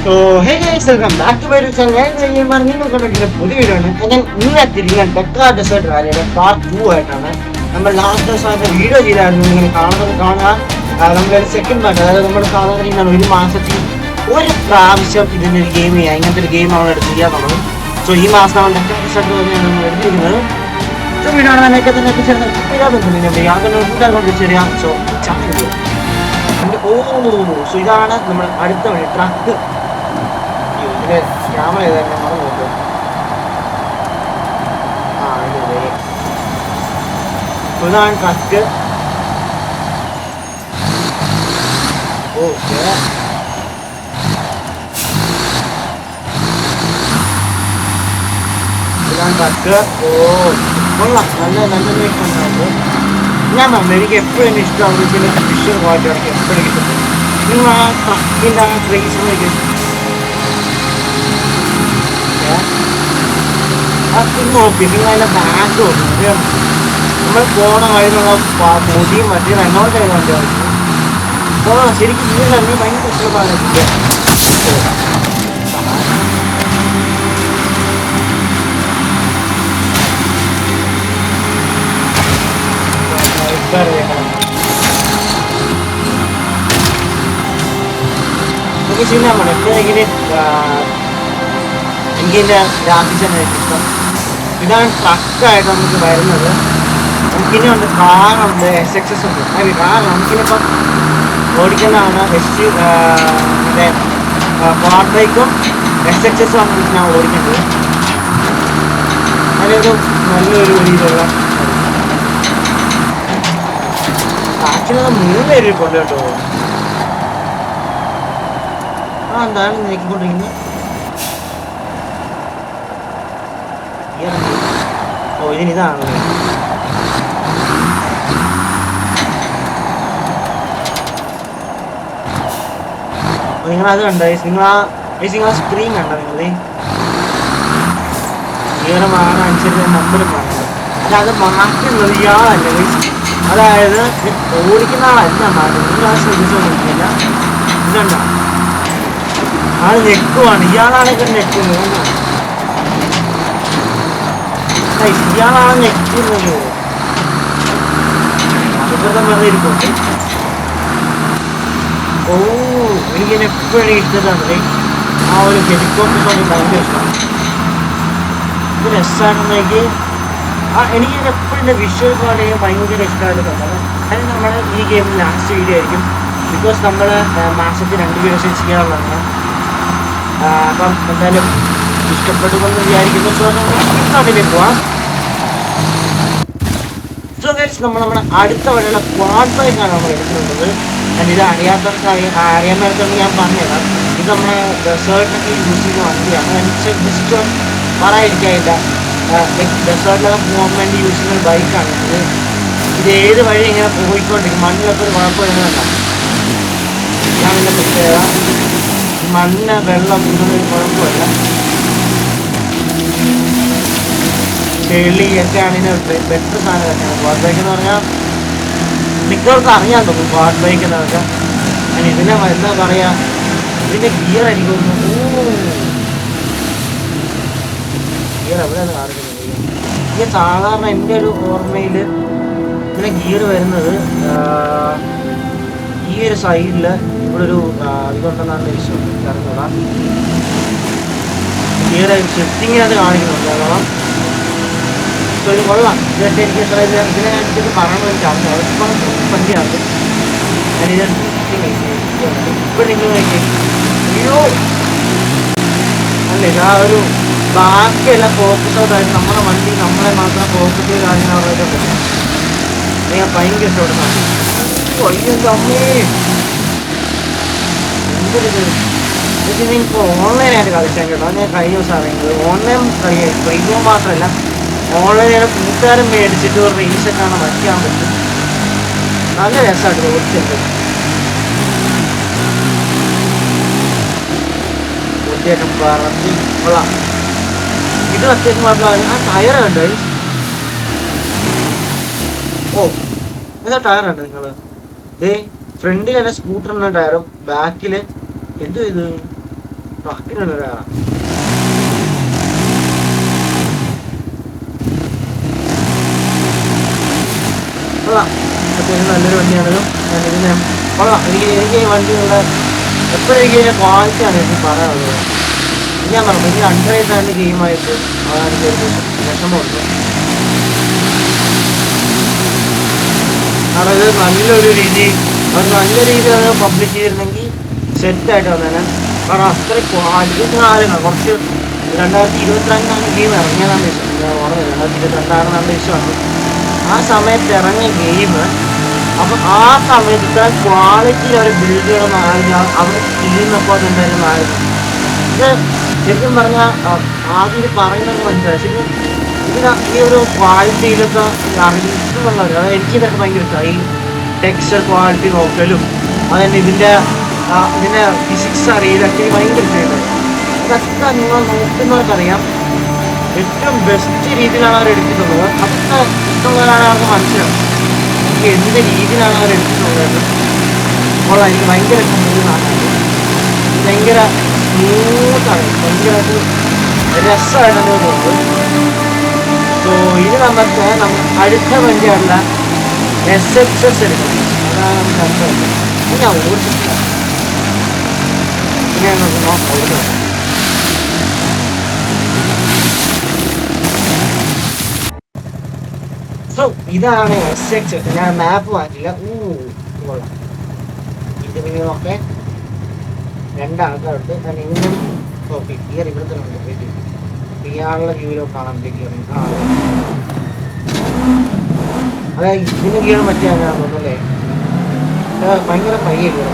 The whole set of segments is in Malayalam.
So hey guys welcome back to my channel. ഞാൻ നിങ്ങൾ കണ്ടിട്ടുള്ള പുതിയ വീഡിയോ ആണ്. ഞാൻ ഇന്ന് എത്തിയിരിക്കുന്നത് ഡെക്കാർ ഡെസേർട്ട് റാലിയുടെ പാർട്ട് 2 ആയിട്ടാണ്. നമ്മൾ ലാസ്റ്റ് ദിവസമായിട്ട് വീഡിയോ ചെയ്തായിരുന്നു. നിങ്ങൾ കാണാൻ നമ്മളൊരു സെക്കൻഡ് പാർട്ട്, അതായത് നമ്മുടെ സാധാരണ ഒരു മാസത്തിൽ ഒരു പ്രാവശ്യം ഇതിൻ്റെ ഒരു ഗെയിം ചെയ്യുക, ഇങ്ങനത്തെ ഒരു ഗെയിം നമ്മൾ എടുത്ത് ചെയ്യാന്നുള്ളത്. സോ ഈ മാസം നമ്മൾ ഡെക്കാർ ഡെസേർട്ട് തന്നെയാണ് നമ്മൾ എടുത്തിരിക്കുന്നത്. സോ വീഡിയോ ആണെന്നൊക്കെ തന്നെ യാതൊരു ശരിയാ. സോ ചാനൽ സോ ഇതാണ് നമ്മൾ അടുത്ത വഴി ട്രക്ക്. ഇതിന്റെ ക്യാമറ ഏതായാലും മറന്നു നോക്കും. ഇതാണ് ട്രക്ക്. ഓക്കെ, ഇതാണ് ട്രക്ക്. ഓ കൊള്ളാം, നല്ല നല്ല മേക്കുന്നുണ്ട്. ഞാൻ പറഞ്ഞു എനിക്ക് എപ്പോഴും ഇഷ്ടമാണ് ചില വിഷ്വൽ ക്വാളിറ്റി എനിക്ക് എപ്പോഴും കിട്ടുന്നത്. നിങ്ങൾ ആ ട്രക്കിൻ്റെ ആ ട്രേസ് നോക്കി, നോക്കി നിങ്ങൾ അതിൻ്റെ ബാക്ക് നോക്കി. നമ്മൾ പോണ വഴിയുള്ള മുടിയും മറ്റേ റെനോൾട്ട് ചെയ്തുകൊണ്ട് പോകണം. ശരിക്കും ഈ തന്നെ ഭയങ്കര ഇഷ്ടമാണ്. എനിക്ക് ചെയ്യാൻ എപ്പോഴെങ്കിലും എനിക്കെൻ്റെ രാത്രിച്ചാണ് ഇഷ്ടം. ഇതാണ് ട്രക്കായിട്ട് നമുക്ക് വരുന്നത്. നമുക്കിനി ഉണ്ട് കാറുണ്ട്, SXS ഉണ്ട്. അതെ, കാർ നമുക്കിനിപ്പം ഓടിക്കുന്നതാണ് മറ്റേ ക്വാഡ് ബൈക്കും SXS ആണ് ഞാൻ ഓടിക്കുന്നത്. അതിലൊരു നല്ലൊരു രീതിയിലുള്ള ആക്ച്വലി 3 പേര് കൊണ്ട് കേട്ടോ. എന്താണ് നീക്കിക്കൊണ്ടിരിക്കുന്നത്? ഓ ഇതിനിതാണ്. നിങ്ങളത് കണ്ടോ? നിങ്ങൾ സ്ക്രീൻ കണ്ടോ? നിങ്ങൾ ഗിയറുമാണ് അനുസരിച്ച് നമ്പറും കാണുന്നത്. അത് മാറ്റുന്നത് ഇയാളല്ല. അതായത് ഓടിക്കുന്ന ആളല്ല മാറ്റുന്നത്. നിങ്ങൾ ആ ശ്രദ്ധിച്ചോണ്ടിരിക്കില്ല. ഇതുണ്ടോ? ആള് ഞെക്കുവാണ്. ഇയാളാണെങ്കിൽ ഞെക്കുന്നത്. ഇയാളാണ് ഞെക്കുന്നത്. അതുപോലെ വെറുതെ ഇരിക്കട്ടെ. ഓ എനിക്കിനെ എപ്പോഴും ഇഷ്ടമാണ് ആ ഒരു ഹെലികോപ്റ്റർ കൊണ്ട് ഭയങ്കര ഇഷ്ടമാണ്. ഇത് രസമാണെന്നെനിക്ക് എനിക്ക് എപ്പോഴും വിഷ്വൽ ക്വാളിറ്റി ഭയങ്കര ഇഷ്ടമായിട്ടുള്ളത്. അത് നമ്മൾ ഈ ഗെയിമിൽ ലാസ്റ്റ് വീഡിയോ ആയിരിക്കും. ബിക്കോസ് നമ്മൾ മാസത്തിൽ 2 വീഡിയോസ് ചെയ്യാനുള്ളതാണ്. അപ്പം എന്തായാലും ഇഷ്ടപ്പെടുമെന്ന് വിചാരിക്കുന്നു. സോ അതിലേക്ക് പോവാം. സോ ഗൈസ് നമ്മുടെ അടുത്ത വഴിയുള്ള ക്വാഡ് ബൈക്കാണ് നമ്മൾ എടുക്കുന്നത്. ഇത് അറിയാത്തവർക്ക് അറിയാൻ മേലത്തൊന്ന് ഞാൻ പറഞ്ഞുതരാം. ഇത് നമ്മുടെ ഡെസേർട്ടൊക്കെ യൂസ് ചെയ്യുന്ന വണ്ടിയാണ്. ജസ്റ്റ് പറയാതിരിക്കാനില്ല, ഡെസേർട്ടിലൊക്കെ പോകാൻ വേണ്ടി യൂസ് ചെയ്യുന്ന ബൈക്കാണ് ഇത് ഏത് വഴി ഇങ്ങനെ പോയിക്കൊണ്ടിരിക്കും. മണ്ണിലൊക്കെ ഒരു കുഴപ്പമില്ല. ഞാൻ ഇതിൻ്റെ പ്രത്യേകത മണ്ണ് വെള്ളം ഇങ്ങനൊരു കുഴപ്പമില്ല. ചെളിയൊക്കെയാണ് ഇതിന് ബെറ്റർ സാധനം തന്നെയാണ്. ക്വാഡ് ബൈക്ക് എന്ന് പറഞ്ഞാൽ മിക്കവർക്കും അറിയാൻ തോന്നും ക്വാഡ് ബൈക്ക് എന്നൊക്കെ. ഞാൻ ഇതിനെ എന്താ പറയുക, ഇതിൻ്റെ ഗിയർ എനിക്ക് തോന്നുന്നു. ഗിയർ എവിടെയാണ് കാണിക്കുന്നത്? ഇത് സാധാരണ എൻ്റെ ഒരു ഓർമ്മയിൽ ഇതിൻ്റെ ഗിയർ വരുന്നത് ഈ ഒരു സൈഡിൽ ഇവിടെ ഒരു ഇതുണ്ടെന്നാണ് വിശ്വസിച്ച് അറിഞ്ഞൂടാ. ഗിയർ ഷിഫ്റ്റിങ്ങിനകത്ത് കാണിക്കുന്നുണ്ട്. കാരണം ഇത് കൊള്ളാം. ഇതൊക്കെ എനിക്ക് ഇതിനെ എനിക്കിത് പറയണമെന്ന് എനിക്ക് അറിഞ്ഞു. അതിപ്പം പറ്റിയാണ് ഞാനിത് ഇപ്പം നിങ്ങൾ അയ്യോ അല്ലേ ആ ഒരു ബാക്കിയെല്ലാം ഫോക്കസ് ഔട്ടായിട്ട് നമ്മുടെ വണ്ടി നമ്മളെ മാത്രം ഫോക്കസ് ചെയ്ത് കാര്യങ്ങളൊക്കെ പറ്റും. ഞാൻ ഭയങ്കര ഇഷ്ടപ്പെടുന്നതാണ്. അയ്യോ അമ്മേ എന്തൊരിത്. ഇത് നിങ്ങൾക്ക് ഓൺലൈനായിട്ട് കളിച്ചാൽ കേട്ടോ. ഞാൻ കഴിഞ്ഞ ദിവസം അറിയുന്നത് ഓൺലൈൻ കളിയായിരിക്കും. ഇപ്പോൾ മാത്രമല്ല, ഓൺലൈനിൽ കൂട്ടുകാരൻ മേടിച്ചിട്ട് ഒരു റേസൊക്കെയാണ് വയ്ക്കാൻ പറ്റും. നല്ല രസമായിട്ട് ഓടിച്ചിട്ടുണ്ട്. ഓടിയൊക്കെ പറത്തി കൊള്ളാം. ഇത് അത്യാവശ്യം കുഴപ്പമില്ല. ആ ടയർ കണ്ടോ? ഓ എന്താ ടയർ ഉണ്ട് നിങ്ങൾ? ഫ്രണ്ടിൽ തന്നെ സ്കൂട്ടറിൻ്റെ ടയറും ബാക്കിൽ എന്തു ഇത് ട്രക്കിനുള്ള അത്യാവശ്യം നല്ലൊരു വണ്ടിയാണല്ലോ. ഇതിന് കൊള്ളാം. എനിക്ക് ഈ വണ്ടിയുള്ള എപ്പോഴും എനിക്ക് ഇതിൻ്റെ ക്വാളിറ്റിയാണ് എനിക്ക് പറയാനുള്ളത്. ഞാൻ പറഞ്ഞു എനിക്ക് അണ്ടറായിട്ടാണ് ഗെയിമായിട്ട് അതാണ് എനിക്ക് വിഷമമുണ്ട്. കാരണം ഇത് നല്ലൊരു രീതി അത് നല്ല രീതിയിൽ അത് പബ്ലിഷ് ചെയ്തിരുന്നെങ്കിൽ സെറ്റായിട്ട് വന്നേനെ. കാരണം അത്ര ക്വാളിറ്റി കാര്യങ്ങൾ കുറച്ച് 2022 ഗെയിം ഇറങ്ങിയതാണെന്ന് വിശ്വസിക്കുന്നത്. ഓർമ്മ 2022 വിശ്വമാണ് ആ സമയത്ത് ഇറങ്ങിയ ഗെയിം. അപ്പം ആ സമയത്ത് ക്വാളിറ്റി അവർ ബിൽഡ് ചെയ്യണമെന്ന് ആഗ്രഹം അവർ ചെയ്യുന്നപ്പോൾ എന്തായാലും ആയിരുന്നു. ഇത് ശരിക്കും പറഞ്ഞാൽ ആദ്യം പറയുന്നത് മനസ്സിലായി. ശരിക്കും ഈ ഒരു ക്വാളിറ്റിയിലൊക്കെ അറിയിക്കുന്നുള്ളവർ അതായത് എനിക്കിതൊക്കെ ഭയങ്കര ഇഷ്ടമായി. ഈ ടെക്സ്ചർ ക്വാളിറ്റി നോക്കലും അതന്നെ ഇതിൻ്റെ ഫിസിക്സ് അറിയില്ലൊക്കെ ഭയങ്കര ഇഷ്ടമായിട്ട്. അതൊക്കെ നിങ്ങൾ നോക്കുന്നവർക്കറിയാം ഏറ്റവും ബെസ്റ്റ് രീതിയിലാണ് അവർ എടുത്തിട്ടുള്ളത്. അതൊക്കെ ഇഷ്ടമുള്ളവരാണ് അവർക്ക് മനസ്സിലാവും എനിക്ക് എന്തിൻ്റെ രീതിയിലാണ് അവർ എടുത്തിട്ടുള്ളത്. അപ്പോൾ എനിക്ക് ഭയങ്കര ഇഷ്ടമാണ്. ഭയങ്കര സ്മൂത്താണ്, ഭയങ്കരമായിട്ട് രസമായിട്ടാണ് തോന്നുന്നത്. സോ ഇത് നമുക്ക് അടുത്ത വണ്ടിയുള്ള SXS എടുക്കണം. അതാണ് നമുക്ക് അടുത്ത വണ്ടി. ഇത് ഞാൻ ഓടിച്ചിട്ടില്ല. പിന്നെ നമുക്ക് ഓടിക്കണം. സോ ഇതാണ് SXS. ഞാൻ മാപ്പ് മാറ്റില്ല. കൊള്ളാം. ഇത് പിന്നെ നോക്കെ 2 ആൾക്കാരുണ്ട്. ഞാൻ ഇങ്ങനെ ഓക്കെ ഗിയർ ഇവിടെ തന്നെ ഉണ്ട്. ഇയാളുടെ വ്യൂവിലോ കാണാൻ ഗിയർ അതെ ഇതിന് ഗിയർ മറ്റേ അങ്ങനെ തോന്നുന്നല്ലേ. ഭയങ്കര പയ്യ ഗിയർ.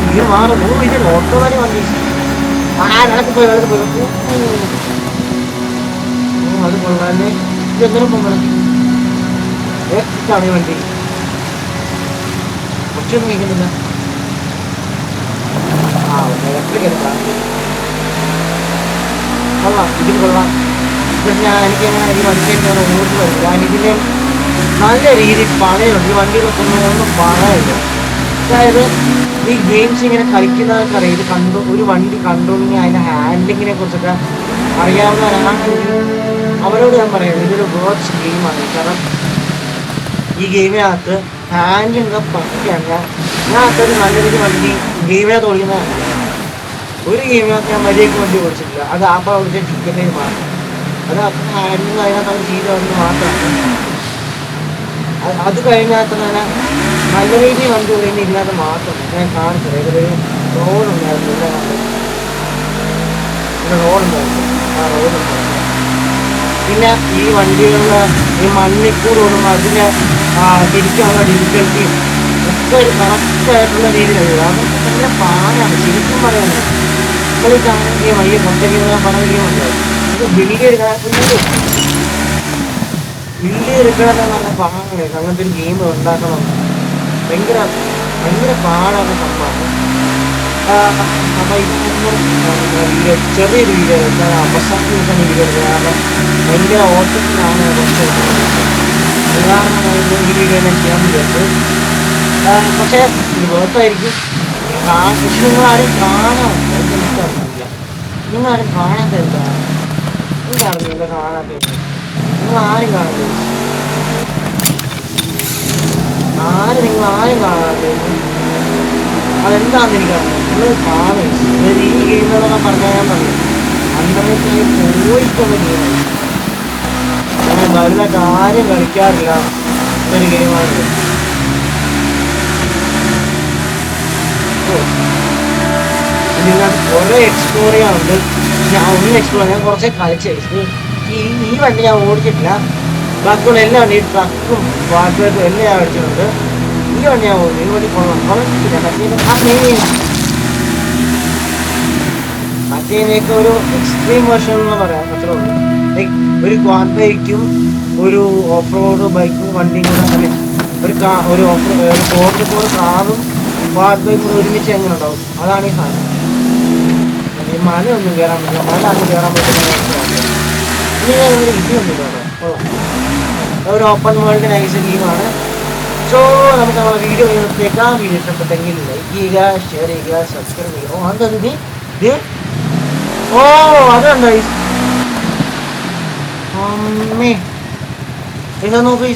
ഗിയർ മാറും. ഇത് ഓട്ടോമാറ്റിക് വണ്ടി. വെള്ളത്തിൽ പോയി അത് കൊള്ളാല്ലേ. ഇതെങ്ങനെ പോകുമ്പോൾ ഇതാണ് ഈ വണ്ടി. കുറച്ചൊന്നും കേൾക്കുന്നില്ല. ഇലക്ട്രിക് എടുക്കാം. കൊള്ളാം, ഇതിൽ കൊള്ളാം. എനിക്കങ്ങനെ ഈ വണ്ടിയൊക്കെ ഓർത്ത് വരും. കാരണം ഇതിന് നല്ല രീതിയിൽ പണയുണ്ട്. ഈ വണ്ടിയിലൊക്കെ ഒന്നും പറയാനില്ല. അതായത് ഈ ഗെയിംസ് ഇങ്ങനെ കളിക്കുന്നതൊക്കെ അറിയാം. ഇത് ഒരു വണ്ടി കണ്ടുകൊണ്ടെങ്കിൽ അതിൻ്റെ ഹാൻഡിലിങ്ങിനെ കുറിച്ചൊക്കെ അറിയാവുന്നവരാണെങ്കിൽ അവരോട് ഞാൻ പറയാം ഇതൊരു വേർഡ്സ് ഗെയിമാണ്. കാരണം ഈ ഗെയിമിനകത്ത് ഹാൻഡിലൊക്കെ പറ്റിയാണ്. ഞാൻ അത്യാവശ്യം നല്ല രീതിയിൽ വണ്ടി ഗെയിമിനകത്ത് ഓടിക്കുന്നതാണ്. ഒരു ഗെയിമിനകത്ത് ഞാൻ മര്യാദയ്ക്ക് വണ്ടി ഓടിച്ചിട്ടില്ല. അത് ആപ്പോൾ ഓടിച്ച ടിക്കറ്റിൽ മാറി. അത് അത്ര ഹാൻഡിലും അതിനകത്ത് അവർ ചെയ്തതെന്ന് മാത്രമാണ്. അത് കഴിഞ്ഞകത്ത് തന്നെ നല്ല രീതിയിൽ വണ്ടി ഓടിക്കുന്ന ഇതിനകത്ത് മാത്രം ഞാൻ കാണിച്ചത്. ഇതൊരു റോഡുണ്ടായിരുന്നു. ഇവിടെ റോഡുണ്ടായിരുന്നു. ആ റോഡുണ്ടായിരുന്നു. പിന്നെ ഈ വണ്ടികളിൽ ഈ മണ്ണിക്കൂട് ഓടുമ്പോൾ അതിൻ്റെ തിരിക്കാനുള്ള ഡിഫിക്കൽറ്റിയും ഒക്കെ ഒരു കറക്റ്റായിട്ടുള്ള രീതിയിലാണ്. അതൊക്കെ ഭയങ്കര പാടാണ് ശരിക്കും പറയുന്നത്. കളിക്കാണെങ്കിൽ വയ്യ കൊണ്ടൊക്കെ പറയുകയുണ്ട്. ഇത് ബിൽഡ് എടുക്കണമെന്ന് പറഞ്ഞ പാടാണ്. അങ്ങനത്തെ ഒരു ഗെയിം ഉണ്ടാക്കണം. ഭയങ്കര ഭയങ്കര പാടാണ് സംഭവമാണ്. അപ്പോൾ ഇതൊന്നും ചെറിയൊരു വീഡിയോ അവസാനം കിട്ടുന്ന വീഡിയോ. കാരണം ഭയങ്കര ഓട്ടത്തിലാണ് കുറച്ച് ഉദാഹരണമായി ഈ വീഡിയോ ഞാൻ ചെയ്യാൻ വിചാരിച്ചത്. പക്ഷേ ഇത് വേർത്തായിരിക്കും. പക്ഷെ നിങ്ങളാരും കാണാൻ എനിക്കറിയില്ല. നിങ്ങളാരും കാണാത്ത എന്താണ് എനിക്കറിയില്ല. കാണാത്ത നിങ്ങളാരും കാണുന്നില്ല. നിങ്ങളാരും കാണാത്ത അതെന്താണെന്ന് എനിക്കറിയാം. നിങ്ങൾ കാണും. ഈ ഗെയിമുകളൊക്കെ പറഞ്ഞാൽ ഞാൻ പറയും അന്തരത്തിൽ പോയിട്ടുള്ള ഗെയിമാണ്. ഞാൻ വലുതായിട്ട് ആരും കളിക്കാറില്ല ഒരു ഗെയിമാണ്. ഇതിനകത്ത് കുറേ എക്സ്പ്ലോർ ചെയ്യാറുണ്ട്. ഞാൻ ഒന്നും എക്സ്പ്ലോർ ഞാൻ കുറച്ചേ കളിച്ചു. ഈ വണ്ടി ഞാൻ ഓടിച്ചിട്ടില്ല. ബാക്കിയുള്ള എല്ലാ വണ്ടി ട്രക്കും വാട്ടറും എല്ലാം ഞാൻ അടിച്ചിട്ടുണ്ട്. ഈ വണ്ടി ഞാൻ ഓടി. ഈ വണ്ടി കൊള്ളാം. മറ്റേതിനൊക്കെ ഒരു എക്സ്ട്രീം വെർഷൻ എന്ന് പറയാം. അത്രേ ഉള്ളൂ. ലൈക്ക് ഒരു ക്വാഡ് ബൈക്കും ഒരു ഓഫ് റോഡ് ബൈക്കും വണ്ടിയും കൂടെ ഒരു ഓഫ് റോഡിൽ പോകുന്ന കാറും ക്വാഡ് ബൈക്കും കൂടെ ഒരുമിച്ച് എങ്ങനെ ഉണ്ടാവും. അതാണ് ഈ സാധനം. ഈ മലയൊന്നും കയറാൻ പറ്റില്ല. മല അന്ന് കയറാൻ പറ്റുന്ന ഇനി ഞാൻ ഇതൊന്നുമില്ല. കൊള്ളാം. ഒരു ഓപ്പൺ വേൾഡ് നൈസ് ഗെയിമാണ്. സോ നമുക്ക് നമ്മുടെ വീഡിയോ ചെയ്യുമ്പോഴത്തേക്കാം. വീഡിയോ ഇഷ്ടപ്പെട്ടെങ്കിൽ ലൈക്ക് ചെയ്യുക, ഷെയർ ചെയ്യുക, സബ്സ്ക്രൈബ് ചെയ്യുക. ഓ എന്താ ഇത്? ഓ അതുണ്ടോ അമ്മേ ഇതാ നോക്ക്.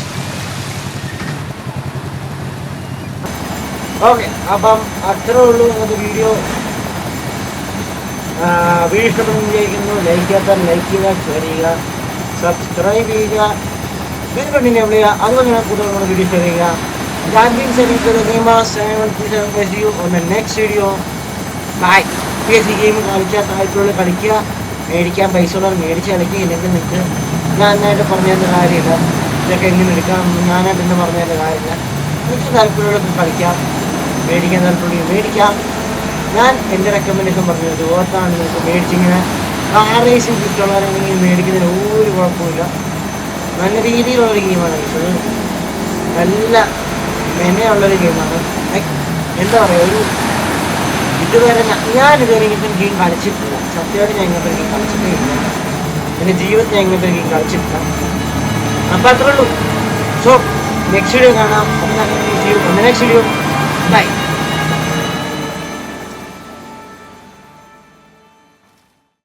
ഓക്കെ, അപ്പം അത്രേ ഉള്ളൂ ഇന്നത്തെ വീഡിയോ. വീഡിയോ ഇഷ്ടപ്പെടുന്ന വിചാരിക്കുന്നു. ലൈക്ക് ചെയ്യാത്ത ലൈക്ക് ചെയ്യുക, ഷെയർ ചെയ്യുക, സബ്സ്ക്രൈബ് ചെയ്യുക, ബെൽ ബട്ടൺ എനേബിൾ ചെയ്യുക. അതുപോലെ തന്നെ കൂടുതൽ വീഡിയോ ഷെയർ ചെയ്യുക. That being said, it's the game of 7 see you on the next video. Bye. PS game കളിക്കുക, താല്പര്യമുള്ള കളിക്കുക, മേടിക്കാൻ പൈസ ഉള്ളവർ മേടിച്ച് കളിക്കുക. ഇല്ലെങ്കിൽ നിങ്ങൾക്ക് ഞാൻ എന്നായിട്ട് പറഞ്ഞു തരുന്ന കാര്യമില്ല. ഇതൊക്കെ എങ്ങനെ എടുക്കാം ഞാനായിട്ട് തന്നെ പറഞ്ഞു തരുന്ന കാര്യമില്ല. എനിക്ക് താല്പര്യമുള്ളവർക്ക് കളിക്കാം, മേടിക്കാൻ താല്പര്യം മേടിക്കാം. ഞാൻ എൻ്റെ റെക്കമെൻഡേഷൻ പറഞ്ഞത് ഓർത്താണ്. നിങ്ങൾക്ക് മേടിച്ചിങ്ങനെ കാർ റേസിംഗ് കിട്ടുള്ളവരാണെങ്കിൽ മേടിക്കുന്നതിന് ഒരു കുഴപ്പമില്ല. നല്ല രീതിയിലുള്ളൊരു ഗെയിമാണ് ഇത്. നല്ല മെനയുള്ളൊരു ഗെയിമാണ്. എന്താ പറയുക, ഒരു ഇതുവരെ ഞാനിതുവരെ ഇങ്ങനത്തെ ഗെയിം കളിച്ചിട്ടില്ല. സത്യമായിട്ട് ഞാൻ ഇങ്ങനത്തെ ഗെയിം കളിച്ചിട്ടേ ഇല്ല. എൻ്റെ ജീവിതത്തിൽ ഞാൻ ഇങ്ങനത്തെ ഗെയിം കളിച്ചിട്ടില്ല. അപ്പം അത്രേ ഉള്ളൂ. സോ നെക്സ്റ്റ് വീഡിയോ കാണാം. Next video bye.